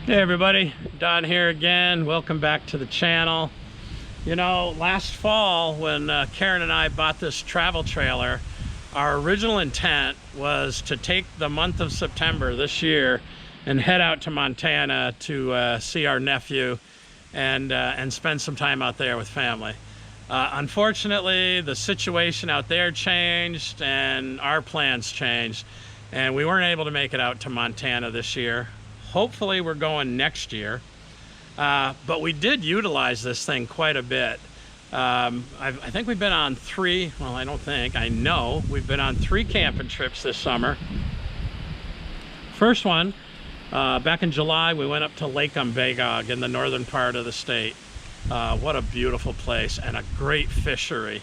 Hey everybody, Don here again. Welcome back to the channel. You know, last fall when Karen and I bought this travel trailer, our original intent was to take the month of September this year and head out to Montana to see our nephew and spend some time out there with family. Unfortunately, the situation out there changed and our plans changed, and we weren't able to make it out to Montana this year. Hopefully we're going next year, but we did utilize this thing quite a bit. I think we've been on I know we've been on 3 camping trips this summer. First one, back in July, we went up to Lake Umbagog in the northern part of the state. What a beautiful place and a great fishery.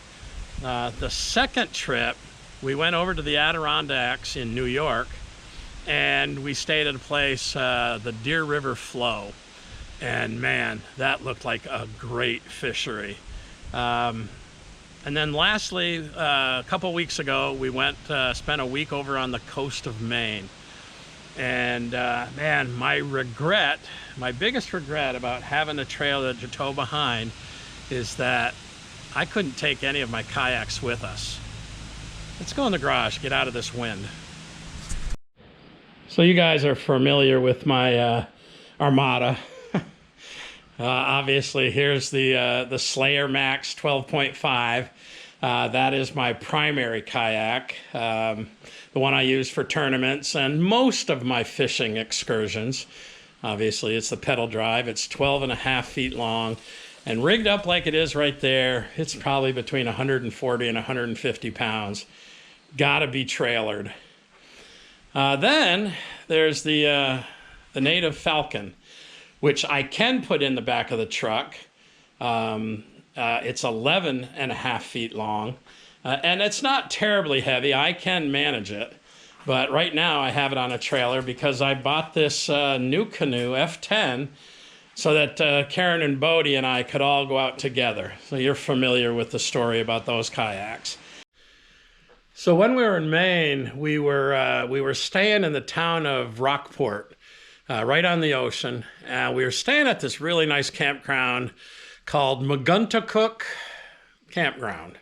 The second trip, we went over to the Adirondacks in New York, and we stayed at a place, the Deer River Flow, and man, that looked like a great fishery. And then lastly, a couple weeks ago, we went spent a week over on the coast of Maine, and man, my biggest regret about having a trailer to tow behind is that I couldn't take any of my kayaks with us. Let's go in the garage, get out of this wind. So you guys are familiar with my Armada. Obviously, here's the Slayer Max 12.5. That is my primary kayak, the one I use for tournaments and most of my fishing excursions. Obviously, it's the pedal drive. It's 12.5 feet long and rigged up like it is right there. It's probably between 140 and 150 pounds. Gotta be trailered. Then there's the Native Falcon, which I can put in the back of the truck. It's 11.5 feet long, and it's not terribly heavy. I can manage it, but right now I have it on a trailer because I bought this new canoe, F10, so that Karen and Bodie and I could all go out together. So you're familiar with the story about those kayaks. So when we were in Maine, we were staying in the town of Rockport, right on the ocean. We were staying at this really nice campground called Maguntacook Campground,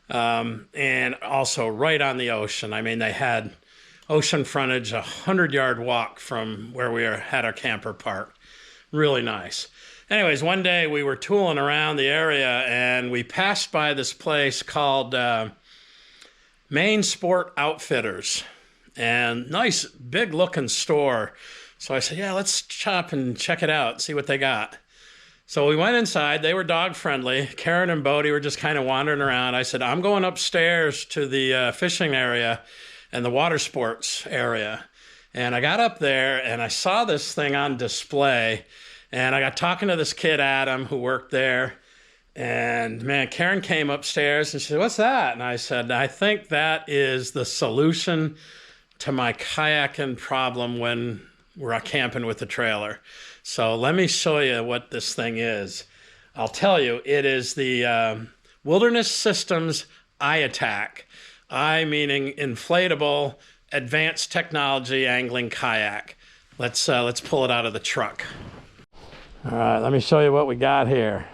and also right on the ocean. I mean, they had ocean frontage, 100-yard walk from where we had our camper parked. Really nice. Anyways, one day we were tooling around the area and we passed by this place called Maine Sport Outfitters, and nice big looking store. So I said, yeah, let's chop and check it out, see what they got. So we went inside. They were dog friendly. Karen and Bodie were just kind of wandering around. I said, I'm going upstairs to the fishing area and the water sports area. And I got up there and I saw this thing on display, and I got talking to this kid, Adam, who worked there. And man, Karen came upstairs and she said, what's that? And I said, I think that is the solution to my kayaking problem when we're camping with the trailer. So let me show you what this thing is. I'll tell you, it is the Wilderness Systems I-Attack. I meaning inflatable, advanced technology angling kayak. Let's pull it out of the truck. All right, let me show you what we got here.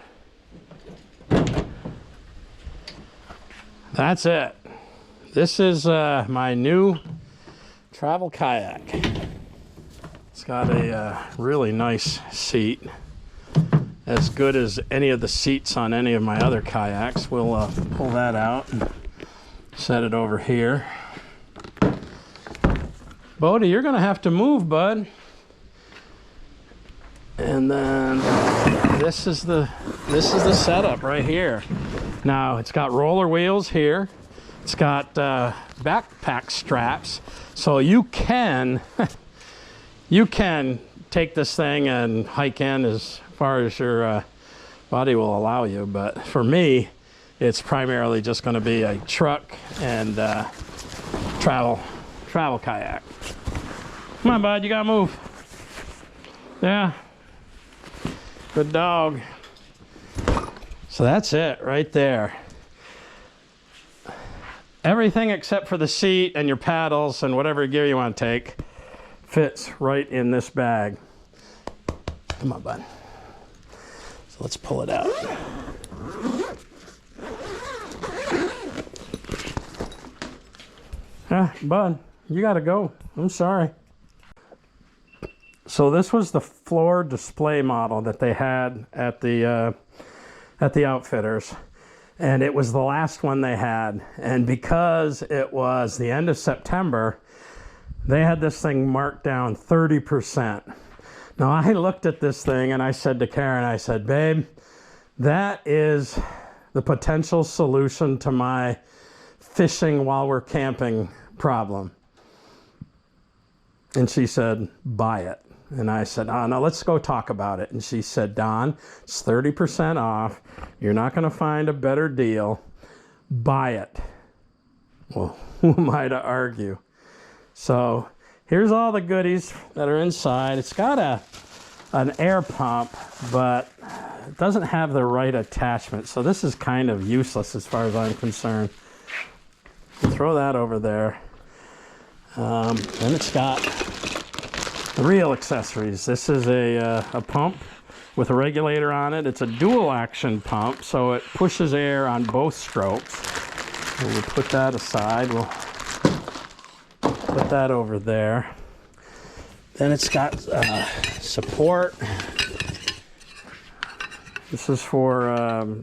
That's it. This is my new travel kayak. It's got a really nice seat, as good as any of the seats on any of my other kayaks. We'll pull that out and set it over here. Bodie, you're gonna have to move, bud. And then this is the setup right here. Now it's got roller wheels here. It's got backpack straps, so you can take this thing and hike in as far as your body will allow you. But for me, it's primarily just going to be a truck and travel kayak. Come on, bud, you gotta move. Yeah, good dog. So that's it right there. Everything except for the seat and your paddles and whatever gear you want to take fits right in this bag. Come on, bud. So let's pull it out. Ah, bud, you gotta go. I'm sorry. So this was the floor display model that they had at the outfitters, and it was the last one they had. And because it was the end of September, they had this thing marked down 30%. Now I looked at this thing and I said to Karen, I said, babe, that is the potential solution to my fishing while we're camping problem. And she said, buy it. And I said, oh, no, let's go talk about it. And she said, Don, it's 30% off. You're not going to find a better deal. Buy it. Well, who am I to argue? So here's all the goodies that are inside. It's got an air pump, but it doesn't have the right attachment. So this is kind of useless as far as I'm concerned. Throw that over there. Then it's got the real accessories. This is a pump with a regulator on it. It's a dual action pump, so it pushes air on both strokes. So we'll put that aside. We'll put that over there. Then it's got support. This is for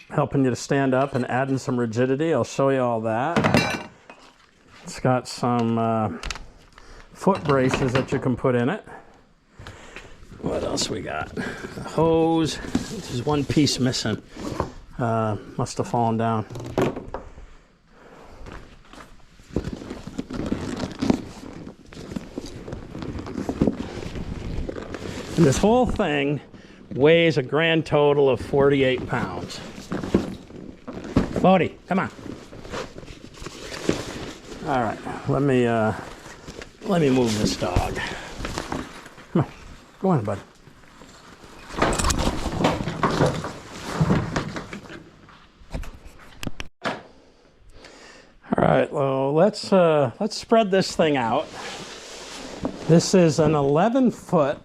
helping you to stand up and adding some rigidity. I'll show you all that. It's got some foot braces that you can put in it. What else we got? A hose. There's one piece missing. Must have fallen down. And this whole thing weighs a grand total of 48 pounds. Bodie, come on. All right, let me move this dog. Come on, go on, bud. All right, well, let's spread this thing out. This is an 11-foot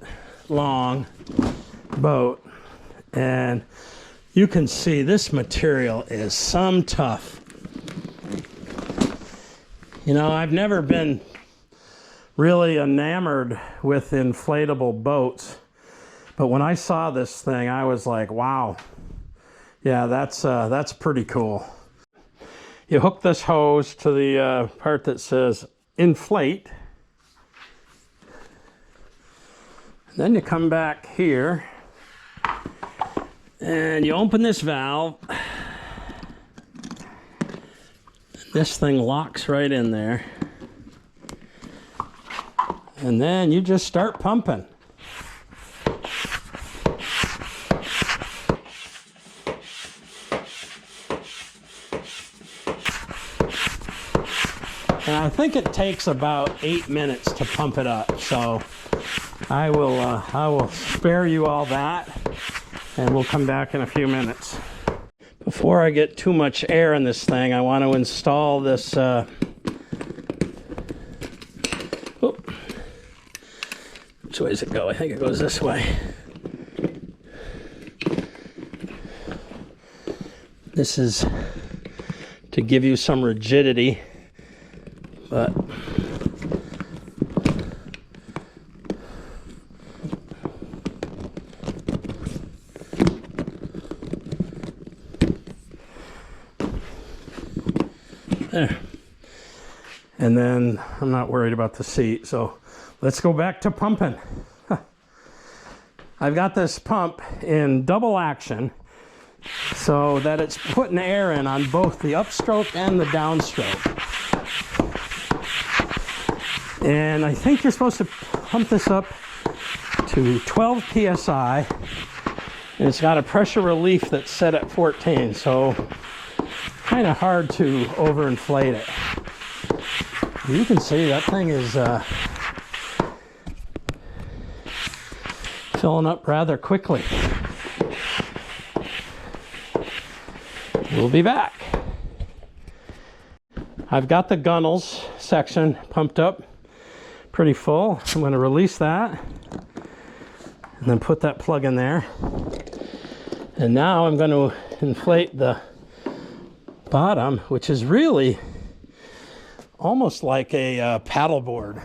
long boat, and you can see this material is some tough. You know, I've never been really enamored with inflatable boats, but when I saw this thing, I was like, wow, yeah, that's pretty cool. You hook this hose to the part that says inflate. Then you come back here and you open this valve. This thing locks right in there. And then you just start pumping. And I think it takes about 8 minutes to pump it up. So I will spare you all that, and we'll come back in a few minutes. Before I get too much air in this thing, I want to install this which way does it go? I think it goes this way. This is to give you some rigidity, but there. And then I'm not worried about the seat, so let's go back to pumping. I've got this pump in double action so that it's putting air in on both the upstroke and the downstroke. And I think you're supposed to pump this up to 12 psi, and it's got a pressure relief that's set at 14, so kind of hard to overinflate it. You can see that thing is filling up rather quickly. We'll be back. I've got the gunnels section pumped up pretty full. I'm going to release that. And then put that plug in there. And now I'm going to inflate the bottom, which is really almost like a paddle board.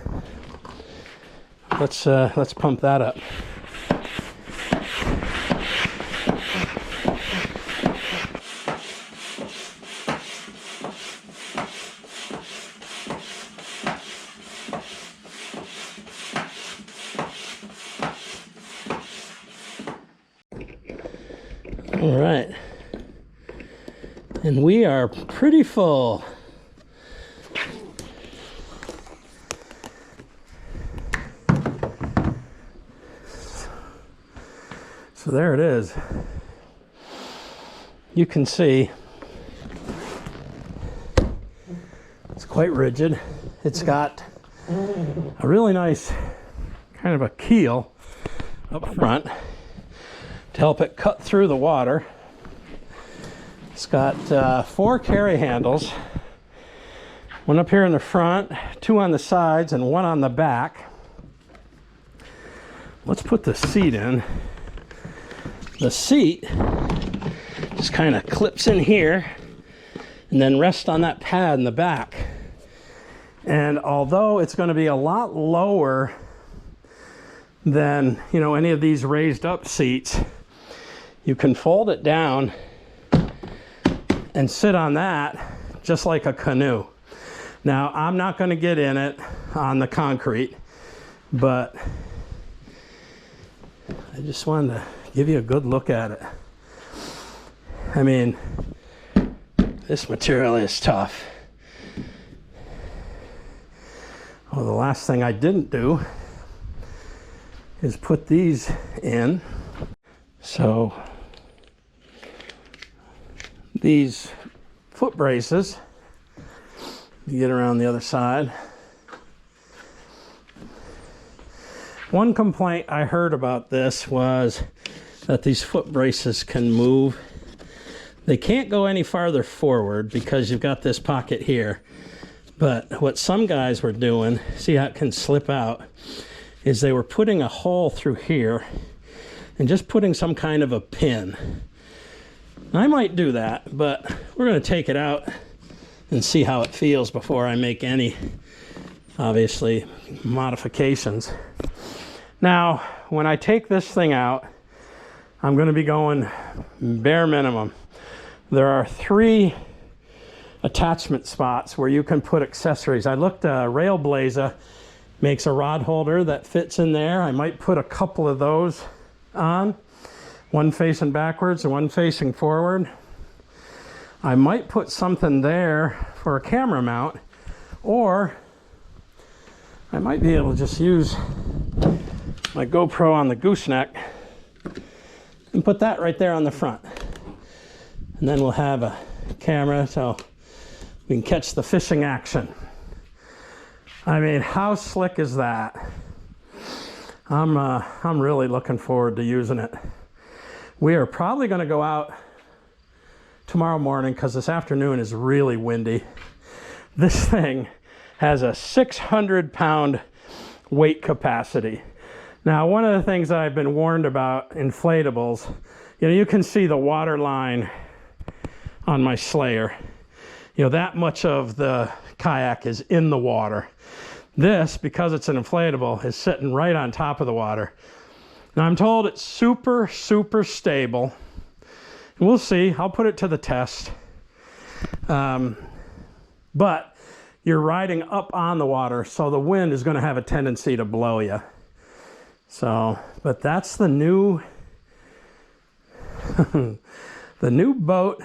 Let's pump that up. All right, and we are pretty full. So there it is. You can see it's quite rigid. It's got a really nice kind of a keel up front to help it cut through the water. It's got 4 carry handles, one up here in the front, 2 on the sides, and 1 on the back. Let's put the seat in. The seat just kind of clips in here and then rests on that pad in the back. And although it's going to be a lot lower than, you know, any of these raised up seats, you can fold it down and sit on that just like a canoe. Now, I'm not going to get in it on the concrete, but I just wanted to give you a good look at it. I mean, this material is tough. Well, the last thing I didn't do is put these in. So these foot braces, you get around the other side. One complaint I heard about this was that these foot braces can move. They can't go any farther forward because you've got this pocket here. But what some guys were doing, see how it can slip out, is they were putting a hole through here and just putting some kind of a pin. I might do that, but we're going to take it out and see how it feels before I make any, obviously, modifications. Now, when I take this thing out, I'm going to be going bare minimum. There are 3 attachment spots where you can put accessories. I looked, Railblaza makes a rod holder that fits in there. I might put a couple of those on, one facing backwards and one facing forward. I might put something there for a camera mount, or I might be able to just use my GoPro on the gooseneck and put that right there on the front. And then we'll have a camera so we can catch the fishing action. I mean, how slick is that? I'm really looking forward to using it. We are probably going to go out tomorrow morning because this afternoon is really windy. This thing has a 600-pound weight capacity. Now, one of the things that I've been warned about inflatables, you know, you can see the water line on my Slayer. You know, that much of the kayak is in the water. This, because it's an inflatable, is sitting right on top of the water. Now, I'm told it's super, super stable. And we'll see. I'll put it to the test. But you're riding up on the water, so the wind is going to have a tendency to blow you. So, but that's the new, the new boat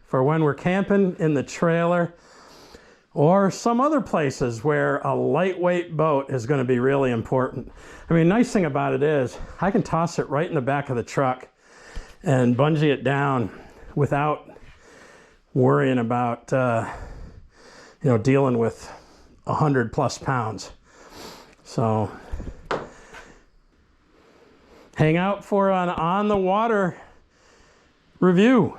for when we're camping in the trailer or some other places where a lightweight boat is going to be really important. I mean, nice thing about it is I can toss it right in the back of the truck and bungee it down without worrying about, you know, dealing with 100+ pounds. So hang out for an on the water review.